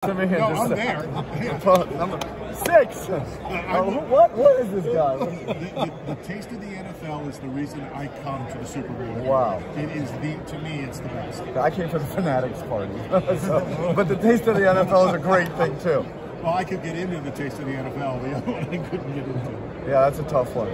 To me, no, I'm there. Number 6. What is this guy? The taste of the NFL is the reason I come to the Super Bowl. Wow. It is to me, it's the best. I came for the Fanatics party. But the taste of the NFL is a great thing, too. Well, I could get into the taste of the NFL. The other one I couldn't get into. Yeah, that's a tough one.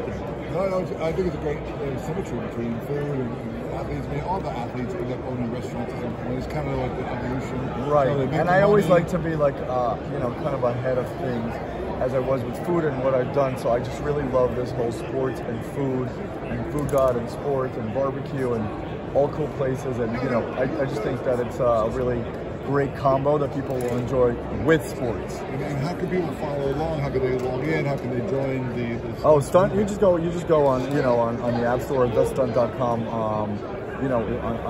No, I think it's a great symmetry between food and athletes. I mean, all the athletes end up owning restaurants at some point. It's kind of like the evolution. Right, so and I always like to be like, kind of ahead of things as I was with food and what I've done. So I just really love this whole sports and food and FoodGod and sports and barbecue and all cool places. And, I just think that it's a really great combo that people will enjoy with sports. And how can people follow along? How can they log in? How can they join the Oh, Stunt! You just go on on the App Store, thestunt.com, on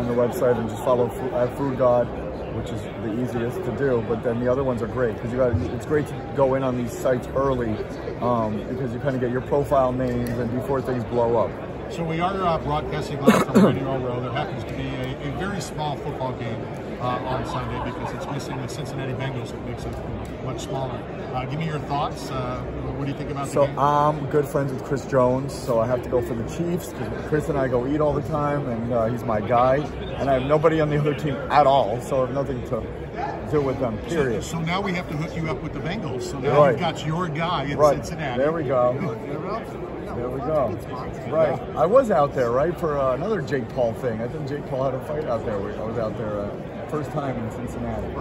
the website, and just follow FoodGod, which is the easiest to do. But then the other ones are great because it's great to go in on these sites early because you kind of get your profile names and before things blow up. So we are broadcasting live from Radio Row. There happens to be a very small football game on Sunday because it's missing the Cincinnati Bengals. It makes it much smaller. Give me your thoughts. What do you think about the game? So I'm good friends with Chris Jones, so I have to go for the Chiefs because Chris and I go eat all the time, and he's my guy. And I have nobody on the other team at all, so I have nothing to do with them, period. So now we have to hook you up with the Bengals. So now you've got your guy in Cincinnati. There we go. There we go. Right. I was out there, right, for another Jake Paul thing. I think Jake Paul had a fight out there. I was out there first time in Cincinnati.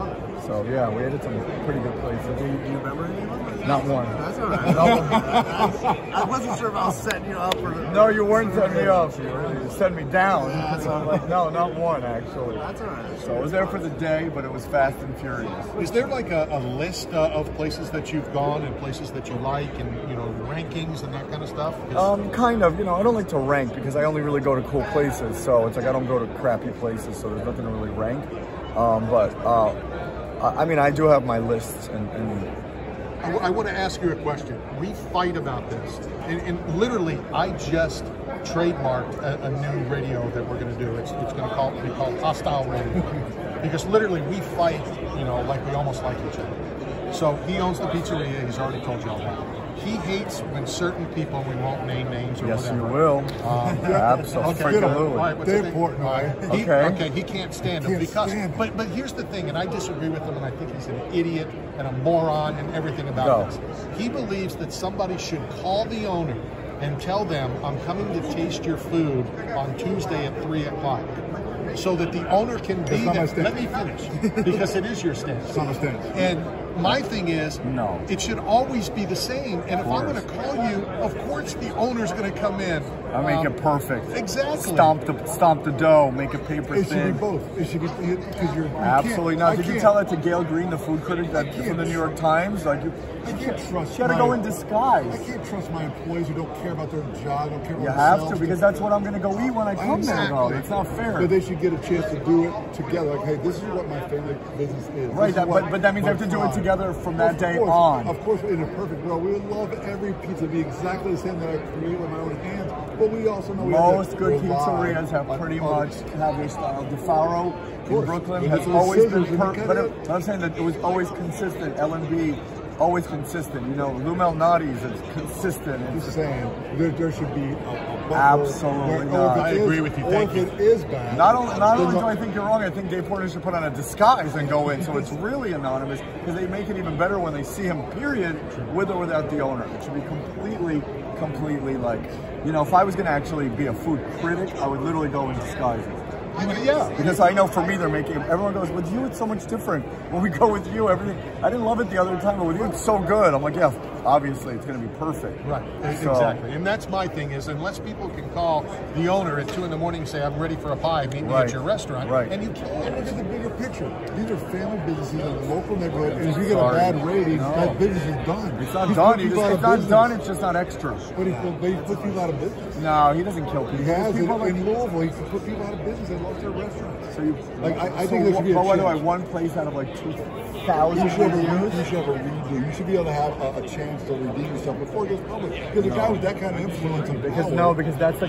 So, yeah, we ate at some pretty good places. Do you remember any of them? Not one. That's all right. I wasn't sure if I was setting you up or... No, you weren't setting me up. You set me down. So I'm like, no, not one, actually. That's all right. So I was there for the day, but it was fast and furious. Is there like a list of places that you've gone and places that you like and, rankings and that kind of stuff? Kind of. I don't like to rank because I only really go to cool places. So it's like I don't go to crappy places, so there's nothing to really rank. I mean, I do have my lists and I want to ask you a question. We fight about this, and literally, I just trademarked a new radio that we're going to do. It's going to be called Hostile Radio, because literally we fight, like we almost like each other. So he owns the pizzeria. He's already told you all that. He hates when certain people, we won't name names or whatever. Yes, you will. Absolutely. They're important. Okay, he can't stand them because. But here's the thing, and I disagree with him, and I think he's an idiot and a moron and everything about this. He believes that somebody should call the owner and tell them, I'm coming to taste your food on Tuesday at 3 o'clock. So that the owner can be there. Let me finish, because it is your stance. It's not my stance. And my thing is, it should always be the same. And if I'm going to call you, of course the owner's going to come in. I make it perfect. Exactly. Stomp the dough, make a paper It thin. should be both. It should be because you're absolutely not. Did you tell that to Gail Green, the food critic from the New York Times? Like I can't trust. You got to go in disguise. I can't trust my employees who don't care about their job, don't care about You have to, because that's what I'm going to go eat when I come there. Though it's not fair. But they should get a chance to do it together. Like, hey, this is what my favorite business is. Right, but that means I have to do it together from that day on. Of course, in a perfect world, we would love every pizza to be exactly the same that I create with my own hands. But we also know most good pizzerias have pretty much have their style. De Faro in Brooklyn has always been perfect. But I'm saying that it was always consistent. L&B. Always consistent, Lou Malnati's is consistent. I'm just saying there should be a absolutely not. I agree with you. Thank you. If it is bad, not only do I think you're wrong, I think Dave Porter should put on a disguise and go in, so it's really anonymous. Because they make it even better when they see him. Period, with or without the owner. It should be completely like, if I was going to actually be a food critic, I would literally go in disguises. Yeah, because I know for me they're making. Everyone goes, with you it's so much different. When we go with you, everything. I didn't love it the other time, but with you it's so good. I'm like, yeah, obviously it's going to be perfect. Right, exactly. And that's my thing is, unless people can call the owner at 2 in the morning and say, I'm ready for a pie, meet me at your restaurant, and you can't. Look at the bigger picture. These are family businesses in a local neighborhood, and if you get a bad rating, that business is done. It's not done. It's not done. It's just not extra. But he put people out of business. No, he doesn't kill people. He has people in Louisville. He put people out of business. They lost their restaurants. So you I think there should be a what do I? One place out of like thousand reviews. You should have a redo. You should be able to have a chance to redeem yourself before it goes public. Because a guy with that kind of influence and power, because that's the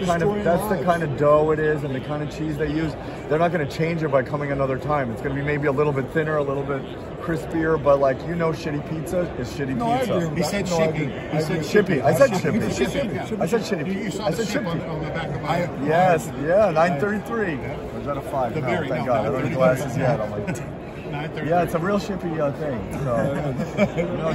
kind of dough it is, and the kind of cheese they use. They're not going to change it by coming another time. It's going to be maybe a little bit thinner, a little bit crispier, but like shitty pizza is shitty pizza. He said shippy. He said shippy. I said shippy. I said shitty. You saw the ship on the back of my head. Yes, yeah, 933. Was that a 5? No, thank God. I don't have glasses yet. I'm like, yeah, it's a real shippy thing. So.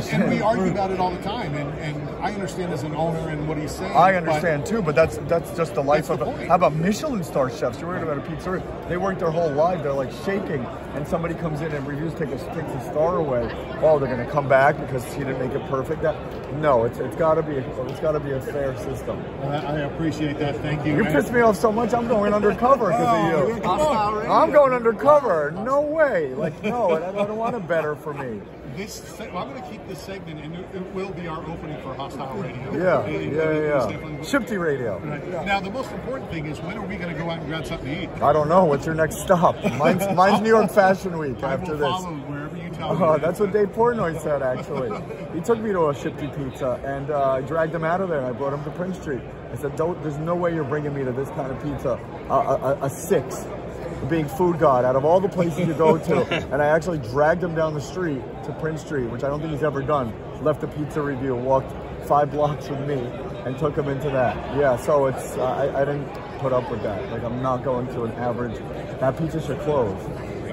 And we argue about it all the time, and I understand as an owner and what he's saying. I understand too, but that's just the life of it. How about Michelin star chefs? You're worried about a pizzeria. They work their whole life. They're like shaking, and somebody comes in and reviews, takes the star away. Oh, they're going to come back because he didn't make it perfect. No, it's got to be a fair system. I appreciate that. Thank you. You pissed me off so much. I'm going undercover because of you. I'm going undercover. No way. Like no, I don't want it better for me. I'm going to keep this segment, and it will be our opening for Hostile Radio. Yeah. Shifty Radio. Right. Now, the most important thing is, when are we going to go out and grab something to eat? I don't know. What's your next stop? Mine's New York Fashion Week after this. I will follow wherever you tell me. Oh, that's what Dave Portnoy said, actually. He took me to a Shifty Pizza, and I dragged him out of there, and I brought him to Prince Street. I said, there's no way you're bringing me to this kind of pizza. A 6. Being FoodGod out of all the places you go to, and I actually dragged him down the street to Prince Street, which I don't think he's ever done. Left a pizza review, walked 5 blocks with me, and took him into that. Yeah, so it's I didn't put up with that. Like, I'm not going to an average. That pizza should close.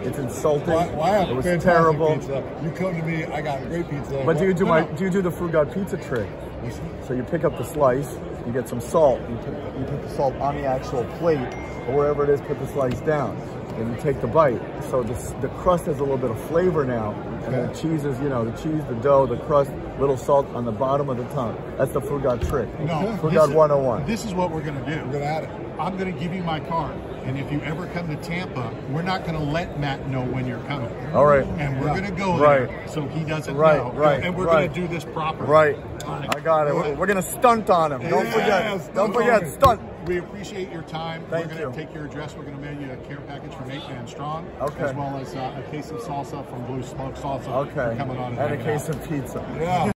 It's insulting. It was terrible. Pizza. You come to me, I got great pizza. But do you do the FoodGod pizza trick? So you pick up the slice, you get some salt, you put the salt on the actual plate, or wherever it is, put the slice down, and you take the bite. So the crust has a little bit of flavor now, and the cheese is, the cheese, the dough, the crust, little salt on the bottom of the tongue. That's the FoodGod trick. No, FoodGod 101. This is what we're going to do. We're going to add it. I'm going to give you my card, and if you ever come to Tampa, we're not going to let Matt know when you're coming. All right. And we're going to go there so he doesn't know. Right. And we're going to do this properly. Right. I got it. We're going to stunt on him. Don't forget, stunt. We appreciate your time. Thank we're going to take your address. We're going to mail you a care package from 8 Man Strong. Okay. As well as a case of salsa from Blue Smoke Salsa. Okay. Coming on and a case of pizza. Yeah.